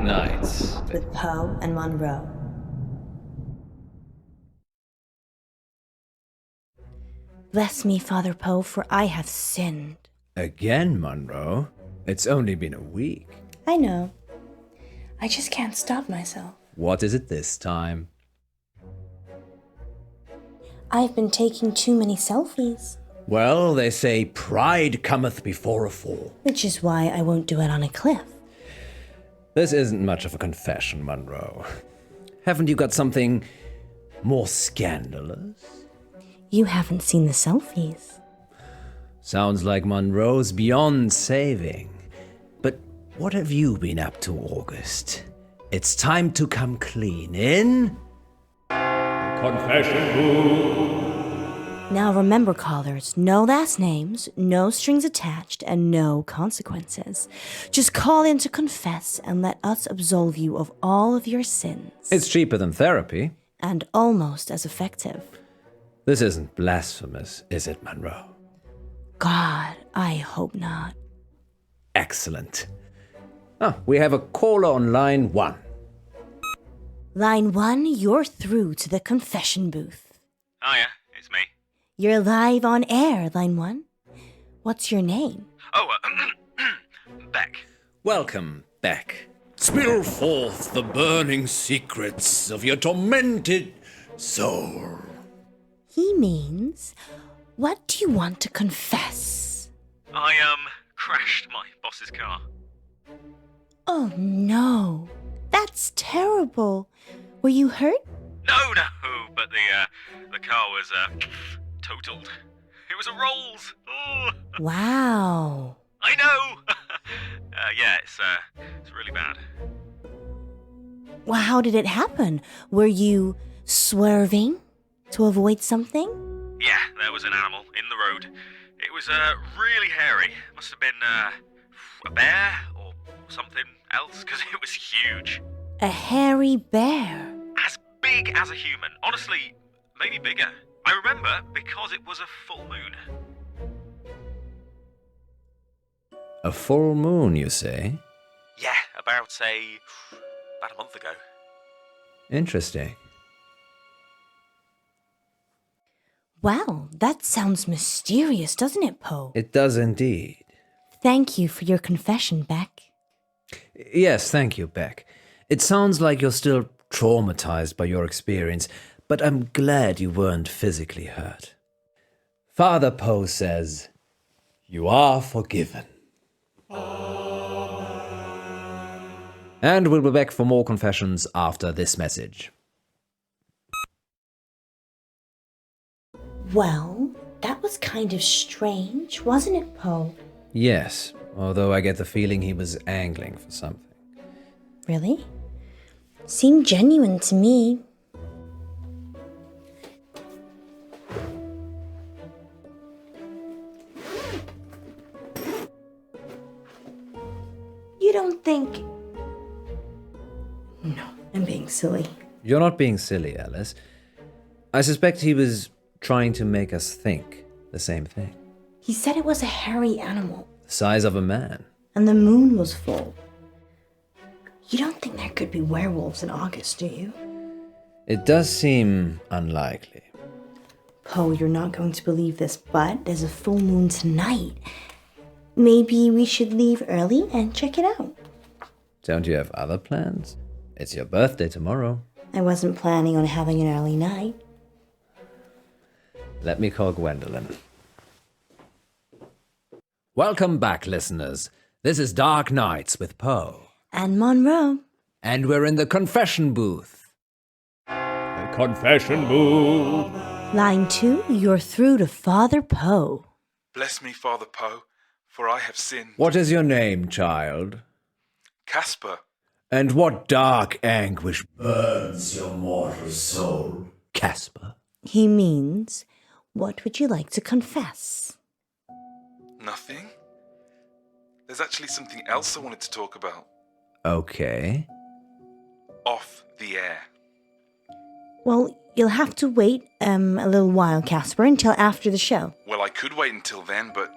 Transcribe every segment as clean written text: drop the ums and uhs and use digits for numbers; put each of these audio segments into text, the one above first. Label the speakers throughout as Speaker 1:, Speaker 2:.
Speaker 1: Nights
Speaker 2: with Poe and Munro. Bless me, Father Poe, for I have sinned.
Speaker 1: Again, Munro? It's only been a week.
Speaker 2: I know. I just can't stop myself.
Speaker 1: What is it this time?
Speaker 2: I've been taking too many selfies.
Speaker 1: Well, they say pride cometh before a fall.
Speaker 2: Which is why I won't do it on a cliff.
Speaker 1: This isn't much of a confession, Munro. Haven't you got something more scandalous?
Speaker 2: You haven't seen the selfies.
Speaker 1: Sounds like Munro's beyond saving. But what have you been up to, August? It's time to come clean in... Confession booth.
Speaker 2: Now remember, callers, no last names, no strings attached, and no consequences. Just call in to confess and let us absolve you of all of your sins.
Speaker 1: It's cheaper than therapy.
Speaker 2: And almost as effective.
Speaker 1: This isn't blasphemous, is it, Munro?
Speaker 2: God, I hope not.
Speaker 1: Excellent. We have a caller on line 1.
Speaker 2: Line 1, you're through to the confession booth.
Speaker 3: Hiya, it's me.
Speaker 2: You're live on air, Line 1. What's your name?
Speaker 3: Oh, Beck.
Speaker 1: Welcome, Beck. Spill forth the burning secrets of your tormented soul.
Speaker 2: He means, what do you want to confess?
Speaker 3: I, crashed my boss's car.
Speaker 2: Oh no, that's terrible. Were you hurt?
Speaker 3: No, but the car was, totaled. It was a Rolls. Oh.
Speaker 2: Wow.
Speaker 3: I know! Yeah, it's really bad.
Speaker 2: Well, how did it happen? Were you swerving to avoid something?
Speaker 3: Yeah, there was an animal in the road. It was, really hairy. Must have been, a bear or something else, because it was huge.
Speaker 2: A hairy bear.
Speaker 3: As big as a human. Honestly, maybe bigger. I remember because it was a full moon.
Speaker 1: A full moon, you say?
Speaker 3: Yeah, about a month ago.
Speaker 1: Interesting.
Speaker 2: Well, that sounds mysterious, doesn't it, Poe?
Speaker 1: It does indeed.
Speaker 2: Thank you for your confession, Beck.
Speaker 1: Yes, thank you, Beck. It sounds like you're still traumatized by your experience, but I'm glad you weren't physically hurt. Father Poe says, you are forgiven. And we'll be back for more confessions after this message.
Speaker 2: Well, that was kind of strange, wasn't it, Poe?
Speaker 1: Yes, although I get the feeling he was angling for something.
Speaker 2: Really? Seemed genuine to me. You don't think... No, I'm being silly.
Speaker 1: You're not being silly, Alice. I suspect he was trying to make us think the same thing.
Speaker 2: He said it was a hairy animal.
Speaker 1: The size of a man.
Speaker 2: And the moon was full. You don't think there could be werewolves in August, do you?
Speaker 1: It does seem unlikely.
Speaker 2: Poe, you're not going to believe this, but there's a full moon tonight. Maybe we should leave early and check it out.
Speaker 1: Don't you have other plans? It's your birthday tomorrow.
Speaker 2: I wasn't planning on having an early night.
Speaker 1: Let me call Gwendolyn. Welcome back, listeners. This is Dark Nights with Poe.
Speaker 2: And Munro.
Speaker 1: And we're in the confession booth. The confession booth.
Speaker 2: Line 2, you're through to Father Poe.
Speaker 4: Bless me, Father Poe, for I have sinned.
Speaker 1: What is your name, child?
Speaker 4: Casper.
Speaker 1: And what dark anguish burns your mortal soul, Casper?
Speaker 2: He means, what would you like to confess?
Speaker 4: Nothing. There's actually something else I wanted to talk about.
Speaker 1: Okay.
Speaker 4: Off the air.
Speaker 2: Well, you'll have to wait a little while, Casper, until after the show.
Speaker 4: Well, I could wait until then, but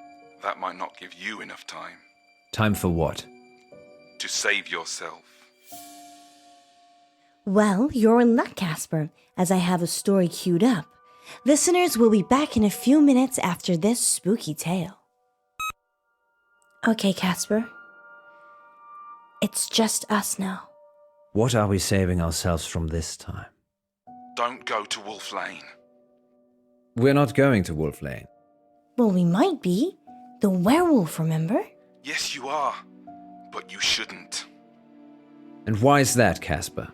Speaker 4: that might not give you enough time.
Speaker 1: Time for what?
Speaker 4: To save yourself.
Speaker 2: Well, you're in luck, Casper, as I have a story queued up. Listeners will be back in a few minutes after this spooky tale. Okay, Casper. It's just us now.
Speaker 1: What are we saving ourselves from this time?
Speaker 4: Don't go to Wolf Lane.
Speaker 1: We're not going to Wolf Lane.
Speaker 2: Well, we might be. The werewolf, remember?
Speaker 4: Yes, you are. But you shouldn't.
Speaker 1: And why is that, Casper?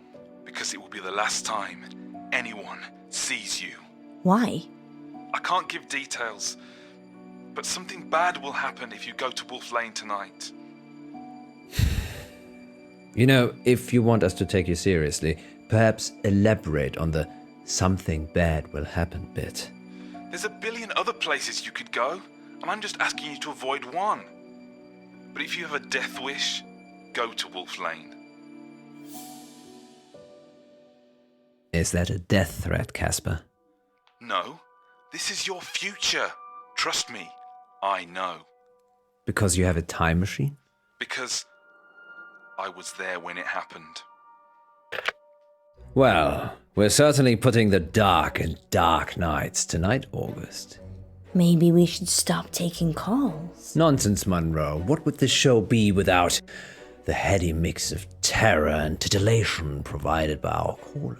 Speaker 4: Because it will be the last time anyone sees you.
Speaker 2: Why?
Speaker 4: I can't give details, but something bad will happen if you go to Wolf Lane tonight.
Speaker 1: You know, if you want us to take you seriously, perhaps elaborate on the something bad will happen bit.
Speaker 4: There's a billion other places you could go, and I'm just asking you to avoid one. But if you have a death wish, go to Wolf Lane.
Speaker 1: Is that a death threat, Casper?
Speaker 4: No, this is your future. Trust me, I know.
Speaker 1: Because you have a time machine?
Speaker 4: Because I was there when it happened.
Speaker 1: Well, we're certainly putting the dark in Dark Nights tonight, August.
Speaker 2: Maybe we should stop taking calls.
Speaker 1: Nonsense, Munro. What would this show be without the heady mix of terror and titillation provided by our callers?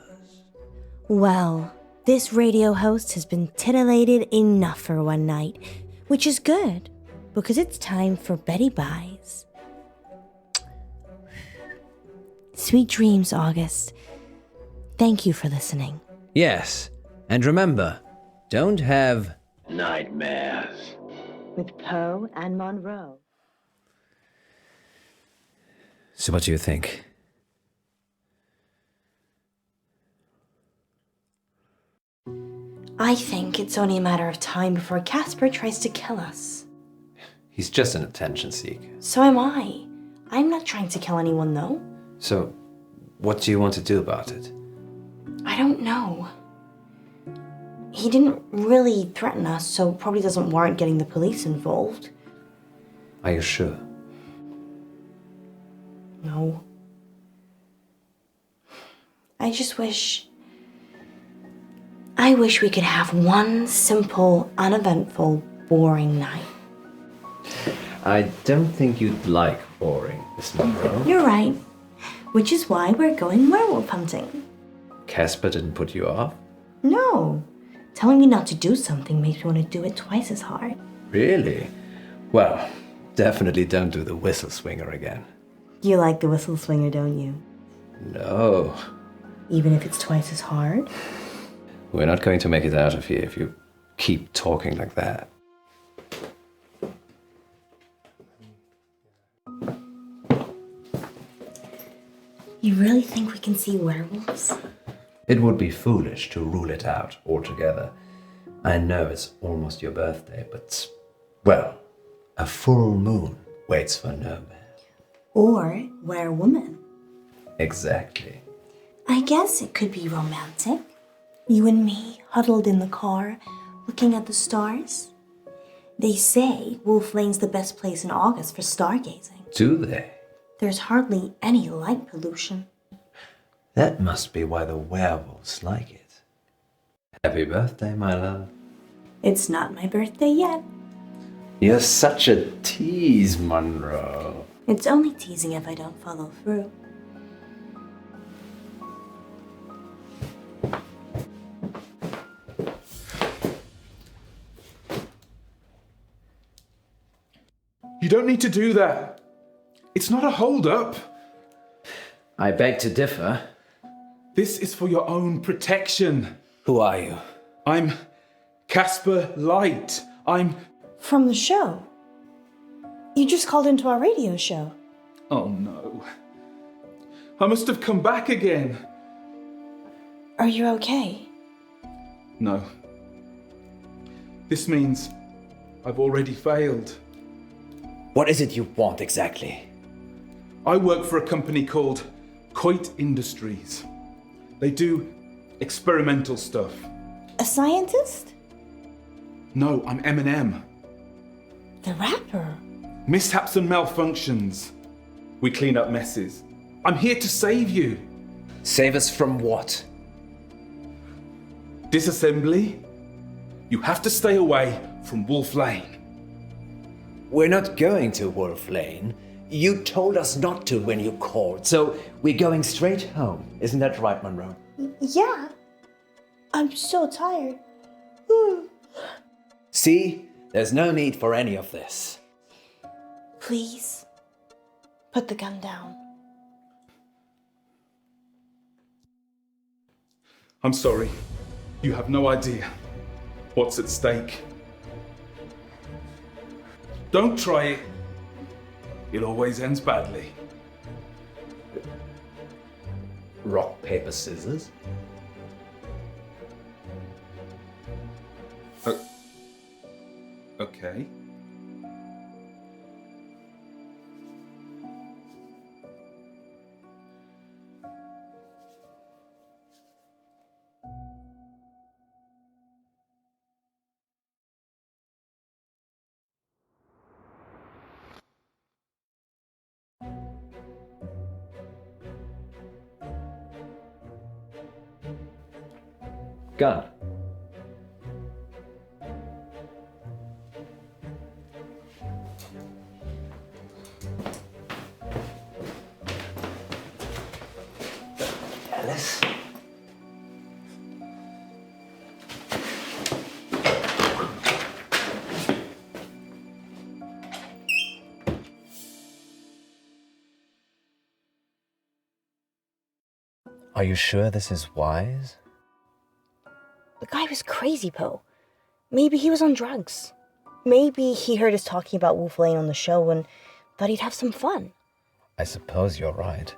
Speaker 2: Well, this radio host has been titillated enough for one night, which is good, because it's time for Betty Buys. Sweet dreams, August. Thank you for listening.
Speaker 1: Yes, and remember, don't have
Speaker 5: nightmares.
Speaker 2: With Poe and Munro.
Speaker 1: So what do you think?
Speaker 2: I think it's only a matter of time before Casper tries to kill us.
Speaker 1: He's just an attention seeker.
Speaker 2: So am I. I'm not trying to kill anyone, though.
Speaker 1: So, what do you want to do about it?
Speaker 2: I don't know. He didn't really threaten us, so probably doesn't warrant getting the police involved.
Speaker 1: Are you sure?
Speaker 2: No. I just wish we could have one simple, uneventful, boring night.
Speaker 1: I don't think you'd like boring, Miss Munro.
Speaker 2: You're right. Which is why we're going werewolf hunting.
Speaker 1: Casper didn't put you off?
Speaker 2: No. Telling me not to do something makes me want to do it twice as hard.
Speaker 1: Really? Well, definitely don't do the whistle swinger again.
Speaker 2: You like the whistle swinger, don't you?
Speaker 1: No.
Speaker 2: Even if it's twice as hard?
Speaker 1: We're not going to make it out of here if you keep talking like that.
Speaker 2: You really think we can see werewolves?
Speaker 1: It would be foolish to rule it out altogether. I know it's almost your birthday, but, well, a full moon waits for no man.
Speaker 2: Or werewoman.
Speaker 1: Exactly.
Speaker 2: I guess it could be romantic. You and me, huddled in the car, looking at the stars. They say Wolf Lane's the best place in August for stargazing.
Speaker 1: Do they?
Speaker 2: There's hardly any light pollution.
Speaker 1: That must be why the werewolves like it. Happy birthday, my love.
Speaker 2: It's not my birthday yet.
Speaker 1: You're such a tease, Munro.
Speaker 2: It's only teasing if I don't follow through.
Speaker 4: You don't need to do that. It's not a hold-up.
Speaker 1: I beg to differ.
Speaker 4: This is for your own protection.
Speaker 1: Who are you?
Speaker 4: I'm Casper Light. I'm...
Speaker 2: From the show. You just called into our radio show.
Speaker 4: Oh no. I must have come back again.
Speaker 2: Are you okay?
Speaker 4: No. This means I've already failed.
Speaker 1: What is it you want exactly?
Speaker 4: I work for a company called Coit Industries. They do experimental stuff.
Speaker 2: A scientist?
Speaker 4: No, I'm M&M.
Speaker 2: The rapper?
Speaker 4: Mishaps and malfunctions. We clean up messes. I'm here to save you.
Speaker 1: Save us from what?
Speaker 4: Disassembly? You have to stay away from Wolf Lane.
Speaker 1: We're not going to Wolf Lane. You told us not to when you called, so we're going straight home. Isn't that right, Munro?
Speaker 2: Yeah. I'm so tired.
Speaker 1: See? There's no need for any of this.
Speaker 2: Please, put the gun down.
Speaker 4: I'm sorry. You have no idea what's at stake. Don't try it. It always ends badly.
Speaker 1: Rock, paper, scissors?
Speaker 4: Okay.
Speaker 1: Gun. Alice? Are you sure this is wise?
Speaker 2: The guy was crazy, Poe. Maybe he was on drugs. Maybe he heard us talking about Wolf Lane on the show and thought he'd have some fun.
Speaker 1: I suppose you're right.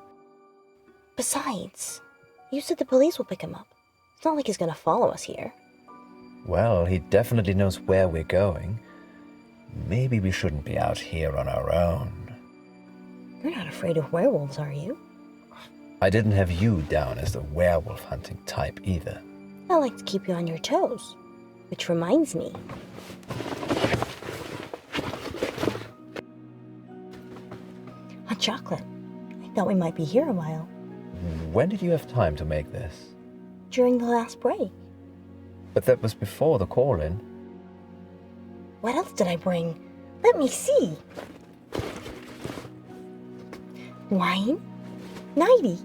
Speaker 2: Besides, you said the police will pick him up. It's not like he's gonna follow us here.
Speaker 1: Well, he definitely knows where we're going. Maybe we shouldn't be out here on our own.
Speaker 2: You're not afraid of werewolves, are you?
Speaker 1: I didn't have you down as the werewolf hunting type either.
Speaker 2: I like to keep you on your toes. Which reminds me. Hot chocolate. I thought we might be here a while.
Speaker 1: When did you have time to make this?
Speaker 2: During the last break.
Speaker 1: But that was before the call-in.
Speaker 2: What else did I bring? Let me see. Wine? Nighty.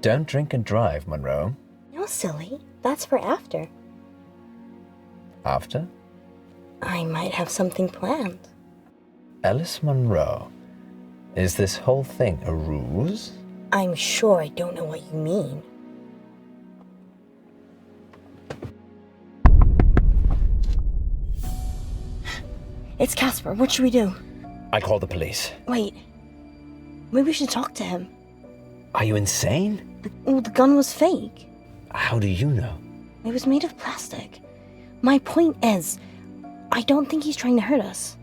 Speaker 1: Don't drink and drive, Munro.
Speaker 2: No, silly. That's for after.
Speaker 1: After?
Speaker 2: I might have something planned.
Speaker 1: Alice Munro, is this whole thing a ruse?
Speaker 2: I'm sure I don't know what you mean. It's Casper. What should we do?
Speaker 1: I call the police.
Speaker 2: Wait. Maybe we should talk to him.
Speaker 1: Are you insane?
Speaker 2: The gun was fake.
Speaker 1: How do you know?
Speaker 2: It was made of plastic. My point is, I don't think he's trying to hurt us.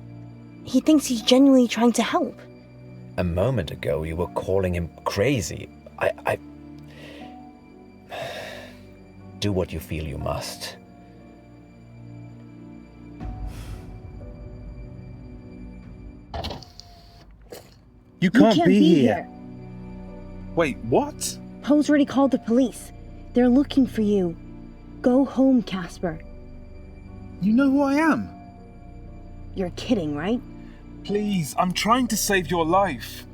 Speaker 2: He thinks he's genuinely trying to help.
Speaker 1: A moment ago, you were calling him crazy. I... Do what you feel you must.
Speaker 6: You can't be here.
Speaker 4: Wait, what?
Speaker 7: Poe's already called the police. They're looking for you. Go home, Casper.
Speaker 4: You know who I am?
Speaker 7: You're kidding, right?
Speaker 4: Please, I'm trying to save your life.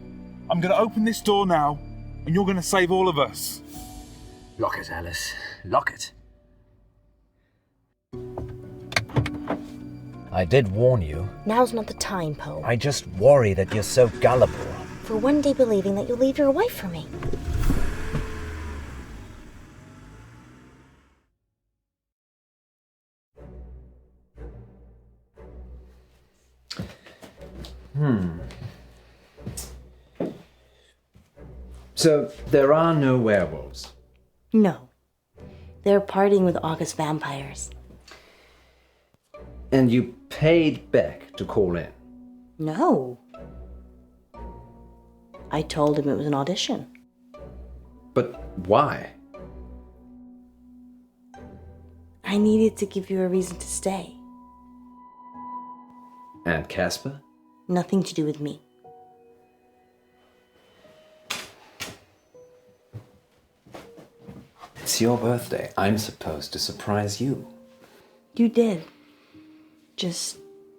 Speaker 4: I'm going to open this door now, and you're going to save all of us.
Speaker 1: Lock it, Alice. Lock it. I did warn you.
Speaker 2: Now's not the time, Poe.
Speaker 1: I just worry that you're so gullible.
Speaker 2: For one day believing that you'll leave your wife for me.
Speaker 1: So, there are no werewolves?
Speaker 2: No. They're partying with August vampires.
Speaker 1: And you paid Beck to call in?
Speaker 2: No. I told him it was an audition.
Speaker 1: But why?
Speaker 2: I needed to give you a reason to stay.
Speaker 1: And Casper?
Speaker 2: Nothing to do with me.
Speaker 1: It's your birthday. I'm supposed to surprise you.
Speaker 2: You did. Just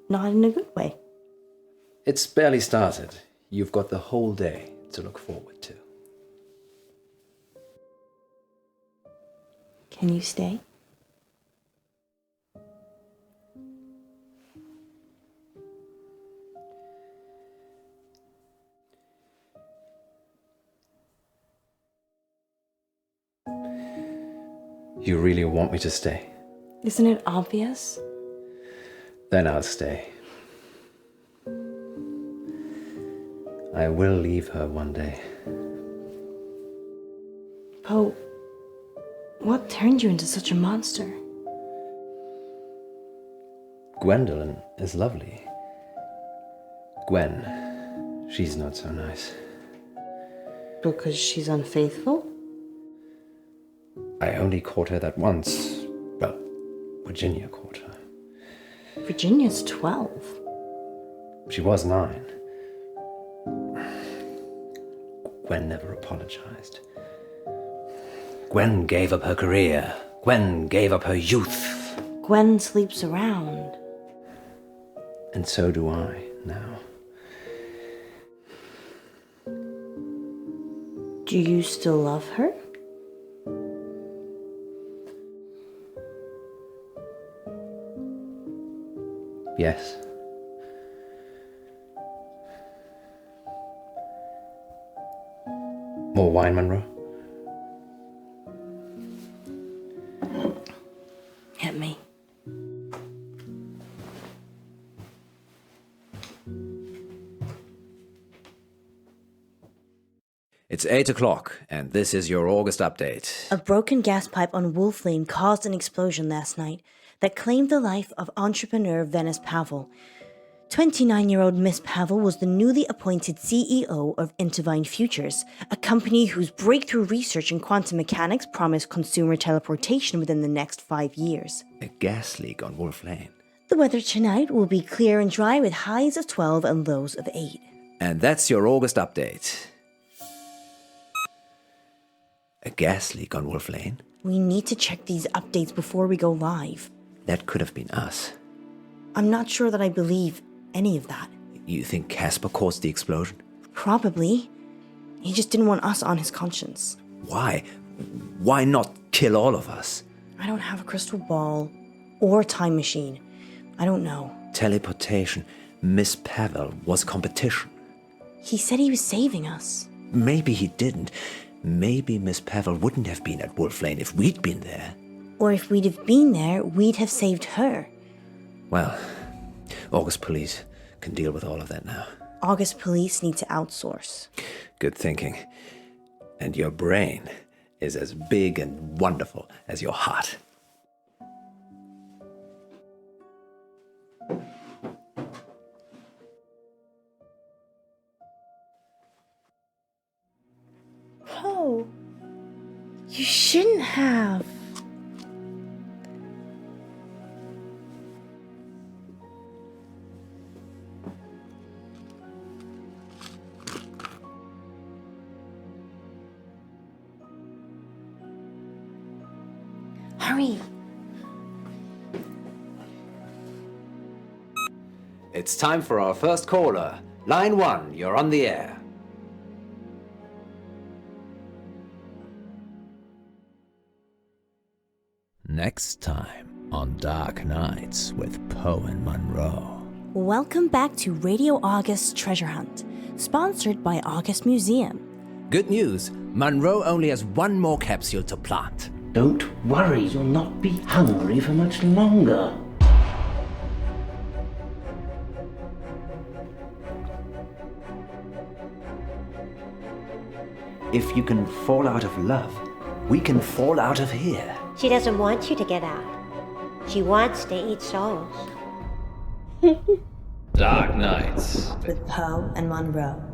Speaker 2: not in a good way.
Speaker 1: It's barely started. You've got the whole day to look forward to.
Speaker 2: Can you stay?
Speaker 1: You really want me to stay?
Speaker 2: Isn't it obvious?
Speaker 1: Then I'll stay. I will leave her one day.
Speaker 2: Poe, what turned you into such a monster?
Speaker 1: Gwendolyn is lovely. Gwen, she's not so nice.
Speaker 2: Because she's unfaithful?
Speaker 1: I only caught her that once. Well, Virginia caught her.
Speaker 2: Virginia's 12.
Speaker 1: She was 9. Gwen never apologized. Gwen gave up her career. Gwen gave up her youth.
Speaker 2: Gwen sleeps around.
Speaker 1: And so do I now.
Speaker 2: Do you still love her?
Speaker 1: Yes. More wine, Munro?
Speaker 2: Hit me.
Speaker 1: It's 8 o'clock, and this is your August update.
Speaker 2: A broken gas pipe on Wolf Lane caused an explosion last night that claimed the life of entrepreneur Venice Pavel. 29-year-old Miss Pavel was the newly appointed CEO of Intervine Futures, a company whose breakthrough research in quantum mechanics promised consumer teleportation within the next 5 years.
Speaker 1: A gas leak on Wolf Lane.
Speaker 2: The weather tonight will be clear and dry with highs of 12 and lows of 8.
Speaker 1: And that's your August update. A gas leak on Wolf Lane?
Speaker 2: We need to check these updates before we go live.
Speaker 1: That could have been us.
Speaker 2: I'm not sure that I believe any of that.
Speaker 1: You think Casper caused the explosion?
Speaker 2: Probably. He just didn't want us on his conscience.
Speaker 1: Why? Why not kill all of us?
Speaker 2: I don't have a crystal ball or time machine. I don't know.
Speaker 1: Teleportation. Miss Pavel was competition.
Speaker 2: He said he was saving us.
Speaker 1: Maybe he didn't. Maybe Miss Pavel wouldn't have been at Wolf Lane if we'd been there.
Speaker 2: Or if we'd have been there, we'd have saved her.
Speaker 1: Well, August police can deal with all of that now.
Speaker 2: August police need to outsource.
Speaker 1: Good thinking. And your brain is as big and wonderful as your heart.
Speaker 2: Poe, you shouldn't have. Hurry.
Speaker 1: It's time for our first caller. Line 1, you're on the air. Next time on Dark Nights with Poe and Munro.
Speaker 2: Welcome back to Radio August Treasure Hunt, sponsored by August Museum.
Speaker 1: Good news, Munro only has one more capsule to plant.
Speaker 5: Don't worry, you'll not be hungry for much longer.
Speaker 1: If you can fall out of love, we can fall out of here.
Speaker 8: She doesn't want you to get out. She wants to eat souls.
Speaker 1: Dark Nights
Speaker 2: With Poe and Munro.